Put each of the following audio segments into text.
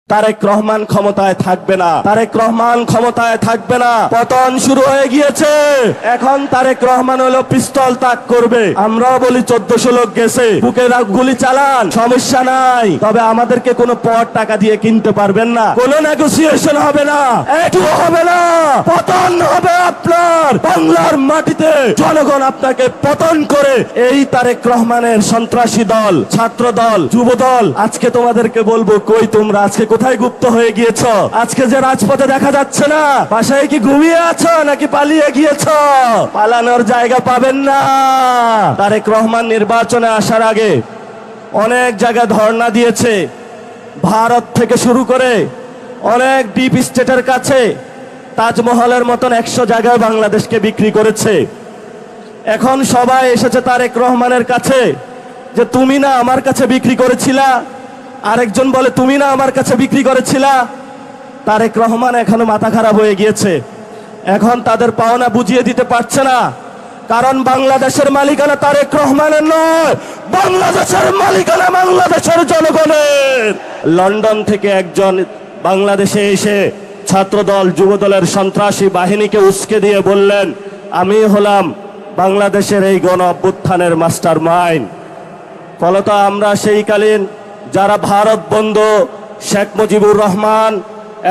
তারেক রহমান ক্ষমতায় থাকবে না, তারেক রহমান ক্ষমতায় থাকবে না। পতন শুরু হয়ে গিয়েছে। এখন তারেক রহমান হলো পিস্তল তাক করবে। আমরাও বলি 1400 লোক গেছে, বুকে গুলি চালান, সমস্যা নাই। তবে আমাদেরকে কোনো পর টাকা দিয়ে কিনতে পারবেন না, কোনো নেগোসিয়েশন হবে না, এটুও হবে না। পতন হবে আপনার বাংলার মাটিতে। জনগণ আপনাকে পতন করে এই তারেক রহমানের সন্ত্রাসী দল, ছাত্র দল, যুব দল, আজকে তোমাদেরকে বলবো, কই তোমরা আজকে কোথায় গুপ্ত হয়ে গিয়েছ? আজকে যে রাজপথে দেখা যাচ্ছে না, বাসায় কি ঘুমিয়ে আছো নাকি পালিয়ে গিয়েছ? পালানোর জায়গা পাবেন না। তারেক রহমান নির্বাচনে আসার আগে অনেক জায়গায় ধর্ণা দিয়েছে, ভারত থেকে শুরু করে অনেক ডিপ স্টেটের কাছে তাজমহলের মতন 100 জায়গায় বাংলাদেশকে বিক্রি করেছে। এখন সবাই এসেছে তারেক রহমানের কাছে যে তুমি না আমার কাছে বিক্রি করেছিলা, আরেকজন বলে তুমি না আমার কাছে বিক্রি করেছিলা। তারেক রহমান এখনো মাথা খারাপ হয়ে গিয়েছে। এখন তাদের পাওনা বুঝিয়ে দিতে পারছে না, কারণ বাংলাদেশের মালিকানা তারেক রহমানের নয়, বাংলাদেশের মালিকানা বাংলাদেশের জনগণের। লন্ডন থেকে একজন বাংলাদেশে এসে ছাত্রদল, যুবদলের সন্ত্রাসী বাহিনীকে উস্কে দিয়ে বললেন, আমি হলাম বাংলাদেশের এই গণ অভ্যুত্থানের মাস্টার মাইন্ড। ফলত আমরা সেইকালীন যারা ভারত বন্ধু শেখ মুজিবুর রহমান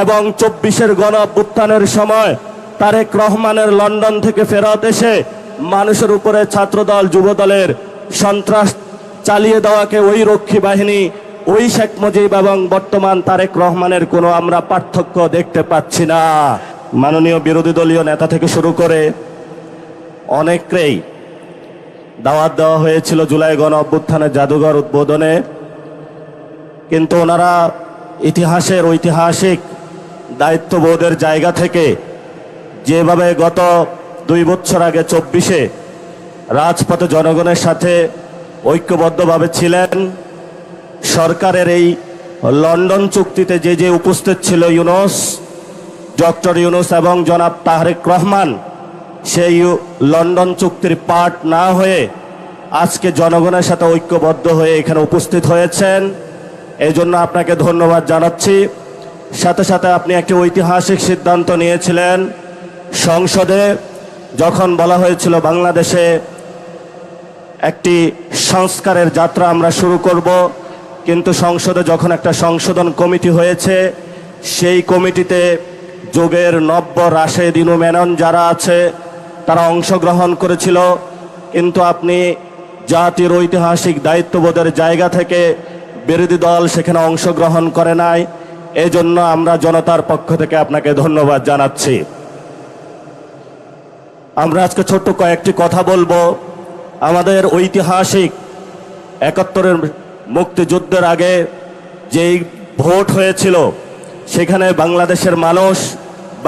এবং 24-এর গণ অভ্যুত্থানের সময় তারেক রহমানের লন্ডন থেকে ফেরত এসে মানুষের উপরে ছাত্রদল, যুবদলের সন্ত্রাস চালিয়ে দেওয়াকে ওই রক্ষী বাহিনী, ওই শেখ মুজিব এবং বর্তমান তারেক রহমানের কোনো আমরা পার্থক্য দেখতে পাচ্ছি না। মাননীয় বিরোধী দলীয় নেতা থেকে শুরু করে অনেককেই দাওয়াত দেওয়া হয়েছিল জুলাই গণ অভ্যুত্থানের জাদুঘর উদ্বোধনে, কিন্তু ওনারা ইতিহাসের ঐতিহাসিক দায়িত্ববোধের জায়গা থেকে যেভাবে গত 2 বছর আগে 24-এ রাজপথে জনগণের সাথে ঐক্যবদ্ধভাবে ছিলেন, সরকারের এই লন্ডন চুক্তিতে যে যে উপস্থিত ছিল ইউনূস, ডক্টর ইউনূস এবং জনাব তারেক রহমান, সেই লন্ডন চুক্তির পার্ট না হয়ে আজকে জনগণের সাথে ঐক্যবদ্ধ হয়ে এখানে উপস্থিত হয়েছেন। এই জন্য আপনাকে ধন্যবাদ জানাচ্ছি। সাথে সাথে আপনি একটি ঐতিহাসিক সিদ্ধান্ত নিয়েছিলেন। সংসদে যখন বলা হয়েছিল বাংলাদেশে একটি সংস্কারের যাত্রা আমরা শুরু করব, কিন্তু সংসদে যখন একটা সংশোধন কমিটি হয়েছে, সেই কমিটিতে যোগের নব্য, রাশেদ, ইনু মেনন যারা আছে তারা অংশগ্রহণ করেছিল, কিন্তু আপনি জাতির ঐতিহাসিক দায়িত্ববোধের জায়গা থেকে বিরোধী দল সেখানে অংশগ্রহণ করে নাই। এজন্য আমরা জনতার পক্ষ থেকে আপনাকে ধন্যবাদ জানাচ্ছি। আমরা আজকে ছোট্ট কয়েকটি কথা বলবো। আমাদের ঐতিহাসিক 71-এর মুক্তিযুদ্ধের আগে যেই ভোট হয়েছিল, সেখানে বাংলাদেশের মানুষ,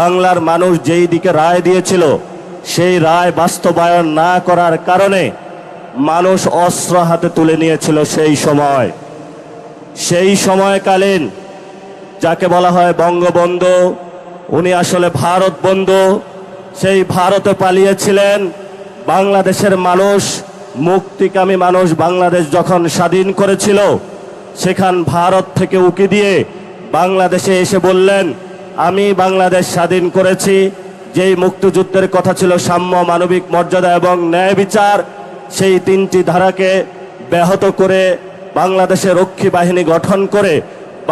বাংলার মানুষ যেই দিকে রায় দিয়েছিল, সেই রায় বাস্তবায়ন না করার কারণে মানুষ অস্ত্র হাতে তুলে নিয়েছিল। সেই সময়কালীন যাকে বলা হয় বঙ্গবন্ধু, উনি আসলে ভারত বন্ধু, সেই ভারতে পালিয়েছিলেন। বাংলাদেশের মানুষ, মুক্তিকামী মানুষ বাংলাদেশ যখন স্বাধীন করেছিল, সেখান ভারত থেকে উকি দিয়ে বাংলাদেশে এসে বললেন, আমি বাংলাদেশ স্বাধীন করেছি। যেই মুক্তিযুদ্ধের কথা ছিল সাম্য, মানবিক মর্যাদা এবং ন্যায় বিচার, সেই 3টি ধারাকে ব্যাহত করে বাংলাদেশের রক্ষী বাহিনী গঠন করে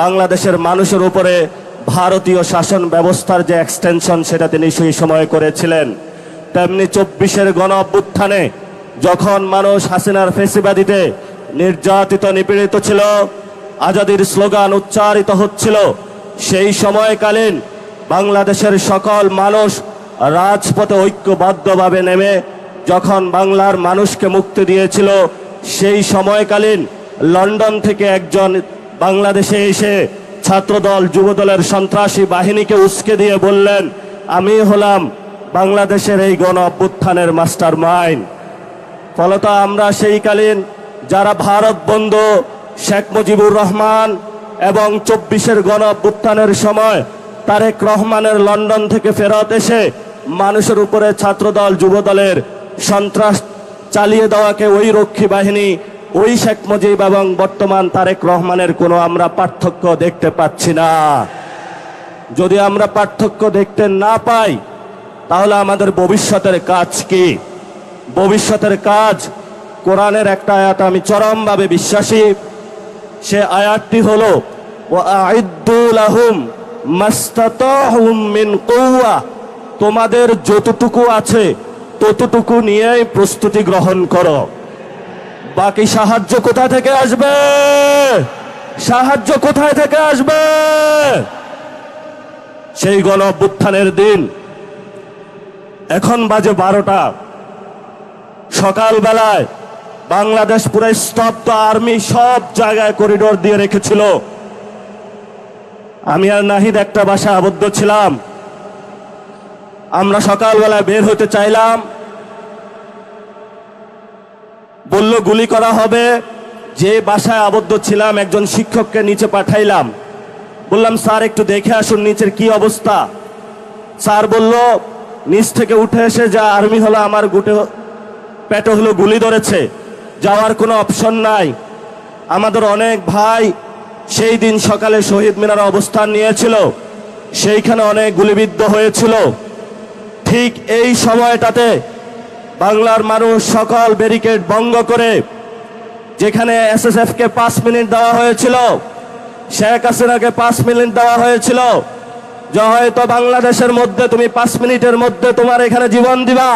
বাংলাদেশের মানুষের উপরে ভারতীয় শাসন ব্যবস্থার যে এক্সটেনশন, সেটা তিনি সেই সময় করেছিলেন। তেমনি 24-এর গণ অভ্যুত্থানে যখন মানুষ হাসিনার ফেসিবাদীতে নির্যাতিত, নিপীড়িত ছিল, আজাদির স্লোগান উচ্চারিত হচ্ছিল, সেই সময়কালীন বাংলাদেশের সকল মানুষ রাজপথে ঐক্যবদ্ধভাবে নেমে যখন বাংলার মানুষকে মুক্তি দিয়েছিল, সেই সময়কালীন লন্ডন থেকে একজন বাংলাদেশে এসে ছাত্রদল, যুবদলের সন্ত্রাসী বাহিনীকে উস্কে দিয়ে বললেন, আমি হলাম বাংলাদেশের এই গণ অভ্যুত্থানের মাস্টার মাইন্ড। ফলত আমরা সেইকালীন যারা ভারত বন্ধু শেখ মুজিবুর রহমান এবং 24-এর গণ অভ্যুত্থানের সময় তারেক রহমানের লন্ডন থেকে ফেরত এসে মানুষের উপরে ছাত্রদল, যুবদলের সন্ত্রাস চালিয়ে দেওয়াকে ওই রক্ষী বাহিনী, ওই শেখ মুজিব এবং বর্তমান তারেক রহমানের কোনো আমরা পার্থক্য দেখতে পাচ্ছি না। যদি আমরা পার্থক্য দেখতে না পাই, তাহলে আমাদের ভবিষ্যতের কাজ কি? ভবিষ্যতের কাজ, কোরআনের একটা আয়াত আমি চরমভাবে বিশ্বাসী। সে আয়াতটি হলো ওয়াআইদ্দু লাহুম মাস্তাতাহুম মিন কুওয়া, তোমাদের যতটুকু আছে ততটুকু নিয়েই প্রস্তুতি গ্রহণ করো। বাকি সাহায্য কোথা থেকে আসবে? সাহায্য কোথায় থেকে আসবে? সেই গণ অভ্যুত্থানের দিন, এখন বাজে 12টা, সকালবেলায় বাংলাদেশ পুরো স্তব্ধ, আর্মি সব জায়গায় করিডোর দিয়ে রেখেছিল। আমি আর নাহিদ একটা বাসায় আবদ্ধ ছিলাম। আমরা সকালবেলায় বের হতে চাইলাম, বলল গুলি করা হবে। যে বাসায় আবদ্ধ ছিলাম একজন শিক্ষককে নিচে পাঠাইলাম, বললাম স্যার একটু দেখে আসুন নিচের কি অবস্থা। স্যার বলল নিচ থেকে উঠে এসে যা আর্মি হলো আমার পেটে হলো গুলি ধরেছে, যাওয়ার কোনো অপশন নাই। আমাদের অনেক ভাই সেই দিন সকালে শহীদ মিনারে অবস্থান নিয়েছিল, সেইখানে অনেক গুলিবিদ্ধ হয়েছিল। ঠিক এই সময়টাতে বাংলার মানুষ সকল ব্যারিকেড ভঙ্গ করে, যেখানে এসএসএফ কে 5 মিনিট দেওয়া হয়েছিল, শেখ হাসিনাকে 5 মিনিট দেওয়া হয়েছিল, যে হয়তো বাংলাদেশের মধ্যে তুমি 5 মিনিটের মধ্যে তোমার এখানে জীবন দিবা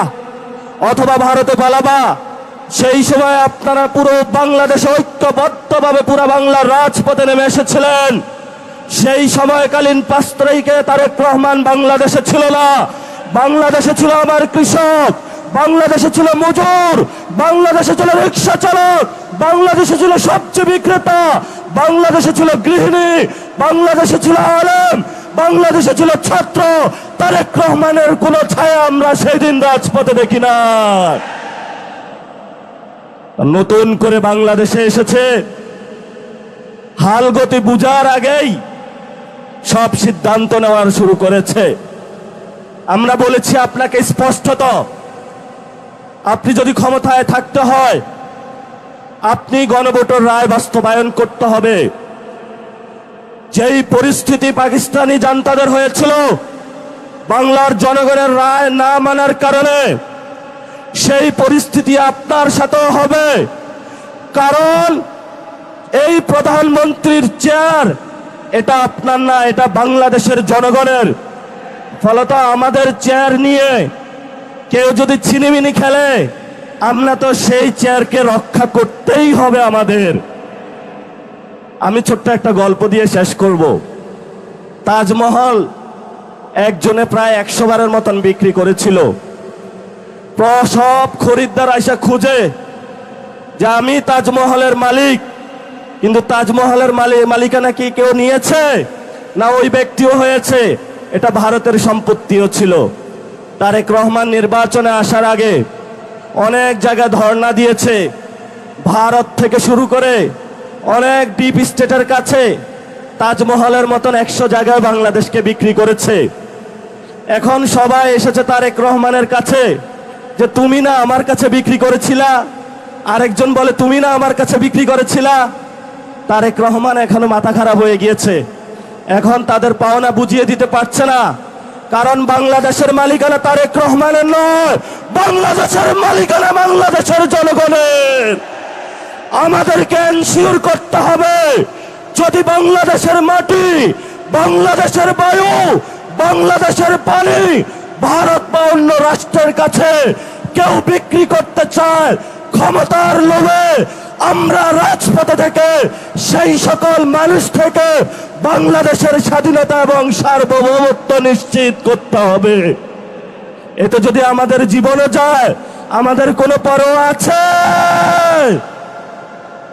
অথবা ভারতে পালাবা। সেই সময় আপনারা পুরো বাংলাদেশে ঐক্যবদ্ধভাবে পুরো বাংলার রাজপথে নেমে এসেছিলেন। সেই সময়কালীন 5 তারিখে তারেক রহমান বাংলাদেশে ছিল না। বাংলাদেশে ছিল আমার কৃষক, বাংলাদেশে ছিল মজুর, বাংলাদেশে ছিল রিক্সা চালক, বাংলাদেশে ছিল সবজি বিক্রেতা, বাংলাদেশে ছিল গৃহিণী, বাংলাদেশে ছিল আলেম, বাংলাদেশে ছিল ছাত্র। তারেক রহমানের কোন ছায়া আমরা সেই দিন রাজপথে দেখি না। নতুন করে বাংলাদেশে এসেছে, হালগতি বুঝার আগেই সব সিদ্ধান্ত নেওয়ার শুরু করেছে। আমরা বলেছি আপনাকে স্পষ্টত, আপনি যদি ক্ষমতায় থাকতে হয় আপনি গণভোটের রায় বাস্তবায়ন করতে হবে। যেই পরিস্থিতি পাকিস্তানি জান্তাদের হয়েছিল বাংলার জনগণের রায় না মানার কারণে, সেই পরিস্থিতি আপনার সাথেও হবে। কারণ এই প্রধানমন্ত্রীর চেয়ার এটা আপনার না, এটা বাংলাদেশের জনগণের। ফলত আমাদের চেয়ার নিয়ে কেউ যদি ছিনিমিনি খেলে, আমরা তো সেই চেয়ারকে রক্ষা করতেই হবে আমাদের। আমি ছোট্ট একটা গল্প দিয়ে শেষ করব। তাজমহল একজনে প্রায় 100 বারের মতন বিক্রি করেছিল। সব খরিদ্দার আইসা খুঁজে যে আমি তাজমহলের মালিক, কিন্তু তাজমহলের মালিকানা কি কেউ নিয়েছে? না, ওই ব্যক্তিও হয়েছে, এটা ভারতের সম্পত্তিও ছিল। তারেক রহমান নির্বাচনে আসার আগে অনেক জায়গায় ধর্ণা দিয়েছে, ভারত থেকে শুরু করে অনেক ডিপ স্টেটের কাছে তাজমহলের মতন 100 জায়গায় বাংলাদেশকে বিক্রি করেছে। এখন সবাই এসেছে তারেক রহমানের কাছে যে তুমি না আমার কাছে বিক্রি করেছিলা, আরেকজন বলে তুমি না আমার কাছে বিক্রি করেছিলা। তারেক রহমান এখনো মাথা খারাপ হয়ে গিয়েছে, এখন তাদের পাওনা বুঝিয়ে দিতে পারছে না। কারণ বাংলাদেশের মালিকানা তারেক রহমানের নয়, বাংলাদেশের মালিকানা বাংলাদেশের জনগণের। আমাদেরকে এনশিওর করতে হবে যদি বাংলাদেশের মাটি, বাংলাদেশের বায়ু, বাংলাদেশের পানি ভারত বা অন্য রাষ্ট্রের কাছে কেউ বিক্রি করতে চায় ক্ষমতার লোভে, আমরা রাজপথে থেকে সেই সকল মানুষ থেকে বাংলাদেশের স্বাধীনতা এবং সার্বভৌমত্ব নিশ্চিত করতে হবে। এতে যদি আমাদের জীবনে যায়, আমাদের কোনো পরোয়া আছে?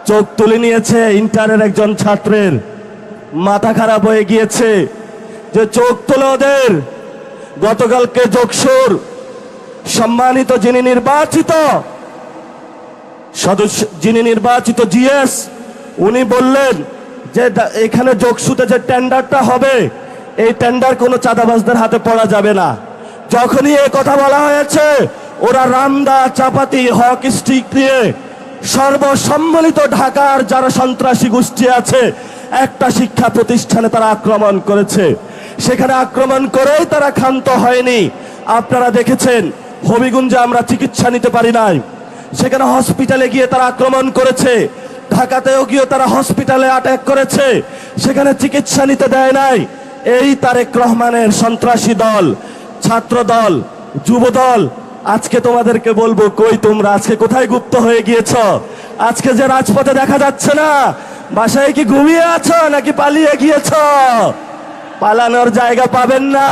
চোখ তুলে নিয়েছে ইন্টারের একজন ছাত্রের, মাথা খারাপ হয়ে গিয়েছে যে চোখ তুলে ওদের। গতকালকে যোগসুর সম্মানিত যিনি নির্বাচিত জিএস, উনি বললেন যে এখানে যোগসুতে যে টেন্ডারটা হবে, এই টেন্ডার কোনো চাঁদাবাজদের হাতে পড়া যাবে না। যখনই এই কথা বলা হয়েছে, ওরা রামদা চাপাতি হক স্টিক নিয়ে সর্বসম্মিলিত ঢাকার যারা সন্ত্রাসী গোষ্ঠী আছে, একটা শিক্ষা প্রতিষ্ঠানে তারা আক্রমণ করেছে। সেখানে আক্রমণ করেই তারা ক্ষান্ত হয়নি। আপনারা দেখেছেন হবিগঞ্জে আমরা চিকিৎসা নিতে পারি নাই, সেখানে হসপিটালে গিয়ে তারা আক্রমণ করেছে। ঢাকাতেও গিয়ে তারা হসপিটালে অ্যাটাক করেছে, সেখানে চিকিৎসা নিতে দেয় নাই। এই তারেক রহমানের সন্ত্রাসী দল, ছাত্র দল, যুব দল, আজকে তোমাদেরকে বলবো, কই তোমরা আজকে কোথায় গুপ্ত হয়ে গিয়েছ? আজকে যে রাজপথে দেখা যাচ্ছে না, বাসায় কি ঘুমিয়ে আছো নাকি পালিয়ে গিয়েছ? পালানোর জায়গা পাবেন না।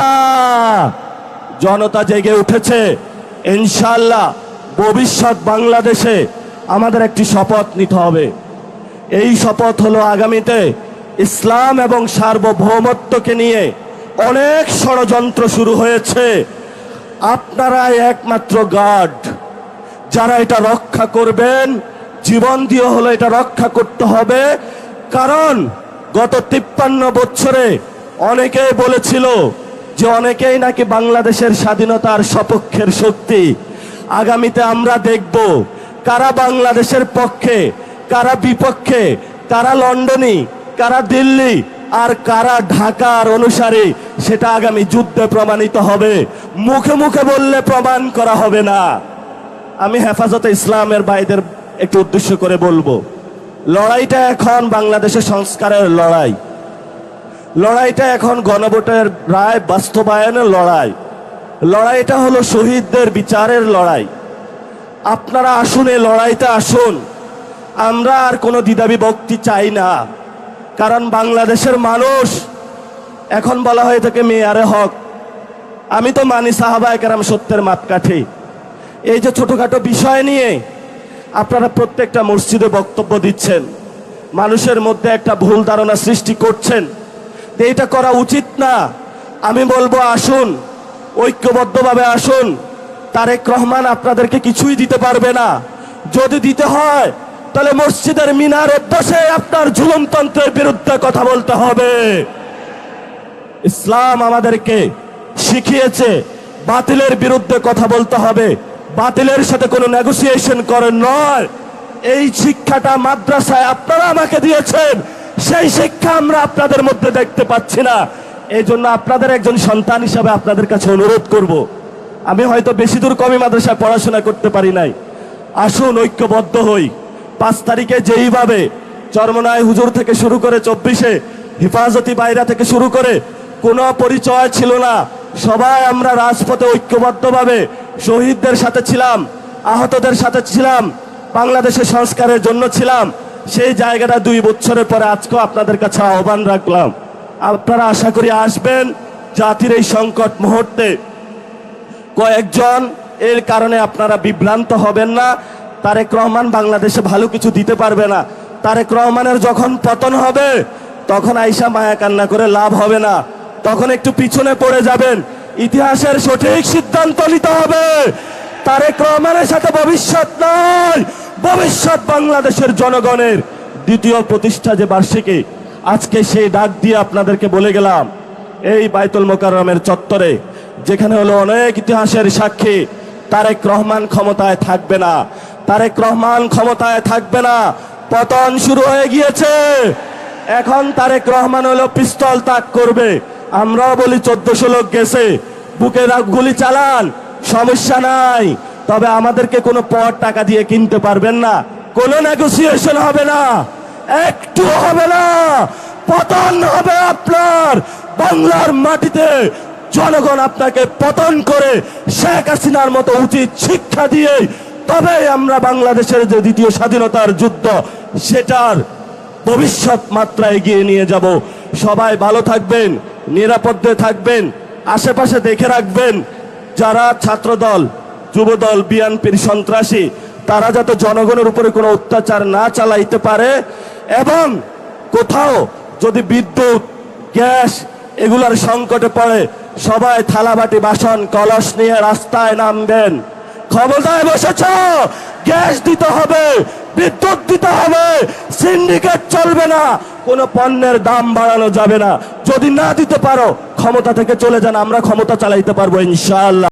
জনতা জেগে উঠেছে। ইনশাআল্লাহ ভবিষ্যৎ বাংলাদেশে আমাদের একটি শপথ নিতে হবে। এই শপথ হলো আগামীতে ইসলাম এবং সার্বভৌমত্বকে নিয়ে অনেক ষড়যন্ত্র শুরু হয়েছে। আপনারাই একমাত্র গার্ড, যারা এটা রক্ষা করবেন। জীবন দিয়ে হলো এটা রক্ষা করতে হবে। কারণ গত 53 বছরে অনেকেই বলেছিল যে অনেকেই নাকি বাংলাদেশের স্বাধীনতার সপক্ষের শক্তি। আগামীতে আমরা দেখব কারা বাংলাদেশের পক্ষে, কারা বিপক্ষে, কারা লন্ডনী, কারা দিল্লি আর কারা ঢাকার অনুসারী, সেটা আগামী যুদ্ধে প্রমাণিত হবে। মুখে মুখে বললে প্রমাণ করা হবে না। আমি হেফাজতে ইসলামের ভাইদের একটু উদ্দেশ্য করে বলবো, লড়াইটা এখন বাংলাদেশের সংস্কারের লড়াই। লড়াইটা এখন গণভোটের রায় বাস্তবায়নের লড়াই। লড়াইটা হলো শহীদদের বিচারের লড়াই। আপনারা আসুন, এই লড়াইতে আসুন। আমরা আর কোনো দ্বিধাবিভক্তি চাই না। কারণ বাংলাদেশের মানুষ, এখন বলা হয়ে থাকে মেয়ারে হক, আমি তো মানি সাহাবায়ে কেরাম সত্যের মাপকাঠি। এই যে ছোটখাটো বিষয় নিয়ে আপনারা প্রত্যেকটা মসজিদে বক্তব্য দিচ্ছেন, মানুষের মধ্যে একটা ভুল ধারণা সৃষ্টি করছেন, এইটা করা উচিত না। আমি বলবো আসুন, ঐক্যবদ্ধভাবে আসুন। তারেক রহমান আপনাদেরকে কিছুই দিতে পারবে না। যদি দিতে হয় তাহলে মসজিদের মিনারে বসে আপনার জুলুমতন্ত্রের বিরুদ্ধে কথা বলতে হবে। ইসলাম আমাদেরকে শিখিয়েছে বাতিলের বিরুদ্ধে কথা বলতে হবে, বাতিলের সাথে কোনো নেগোসিয়েশন করে নয়। এই শিক্ষাটা মাদ্রাসায় আপনারা আমাকে দিয়েছেন, সেই শিক্ষা আমরা আপনাদের মধ্যে দেখতে পাচ্ছি না। এই জন্য আপনাদের একজন সন্তান হিসাবে আপনাদের কাছে অনুরোধ করব, আমি হয়তো বেশি দূর কমি মাদ্রাসায় পড়াশোনা করতে পারি নাই, আসুন ঐক্যবদ্ধ হই। 5 তারিখে যেইভাবে চরমনায় হুজুর থেকে শুরু করে 24-এ হেফাজতি বাইরা থেকে শুরু করে কোনো পরিচয় ছিল না, সবাই আমরা রাজপথে ঐক্যবদ্ধভাবে শহীদদের সাথে ছিলাম, আহতদের সাথে ছিলাম, বাংলাদেশের সংস্কারের জন্য ছিলাম। সেই জায়গাটা 2 বছরের পরে আজকেও আপনাদের কাছে আহ্বান রাখলাম, আপনারা আশা করি আসবেন। জাতির এই সংকট মুহূর্তে কয়েকজন এর কারণে আপনারা বিভ্রান্ত হবেন না। তারেক রহমান বাংলাদেশে ভালো কিছু দিতে পারবে না। তারেক রহমানের যখন পতন হবে তখন আইসা মায়া কান্না করে লাভ হবে না, তখন একটু পিছনে পড়ে যাবেন। ইতিহাসের সঠিক সিদ্ধান্ত নিতে হবে। তারেক রহমানের সাথে ভবিষ্যৎ নয়, ভবিষ্যৎ বাংলাদেশের জনগণের। দ্বিতীয় প্রতিষ্ঠা যে বার্ষিকী, আজকে সেই ডাক দিয়ে আপনাদেরকে বলে গেলাম, এই বাইতুল মোকাররমের চত্বরে, যেখানে হলো অনেক ইতিহাসের সাক্ষী, তারেক রহমান ক্ষমতায় থাকবে না, তারেক রহমান ক্ষমতায় থাকবে না। পতন শুরু হয়ে গিয়েছে। এখন তারেক রহমান হলো পিস্তল তাক করবে। আমরাও বলি 1400 লোক গেছে, বুকে গুলি চালান, সমস্যা নাই। তবে আমাদেরকে কোনো পর টাকা দিয়ে কিনতে পারবেন না, কোনো নেগোসিয়েশন হবে না, একটু হবে না। পতন হবে আপনার বাংলার মাটিতে। জনগণ আপনাকে পতন করে শেখ হাসিনার মতো উচিত শিক্ষা দিয়ে তবে আমরা বাংলাদেশের যে দ্বিতীয় স্বাধীনতার যুদ্ধ, সেটার ভবিষ্যৎ মাত্রা এগিয়ে নিয়ে যাব। সবাই ভালো থাকবেন, নিরাপদে থাকবেন, আশেপাশে দেখে রাখবেন যারা ছাত্রদল, যুবদল, বিএনপির সন্ত্রাসী, তারা যাতে জনগণের উপরে কোনো অত্যাচার না চালাইতে পারে। এবং কোথাও যদি বিদ্যুৎ, গ্যাস এগুলার সংকটে পড়ে, সবাই থালাবাটি, বাসন, কলস নিয়ে রাস্তায় নামবেন। ক্ষমতায় বসেছ, গ্যাস দিতে হবে, বিদ্যুৎ দিতে হবে, সিন্ডিকেট চলবে না, কোনো পণ্যের দাম বাড়ানো যাবে না। যদি না দিতে পারো ক্ষমতা থেকে চলে যান, আমরা ক্ষমতা চালাইতে পারবো ইনশাআল্লাহ।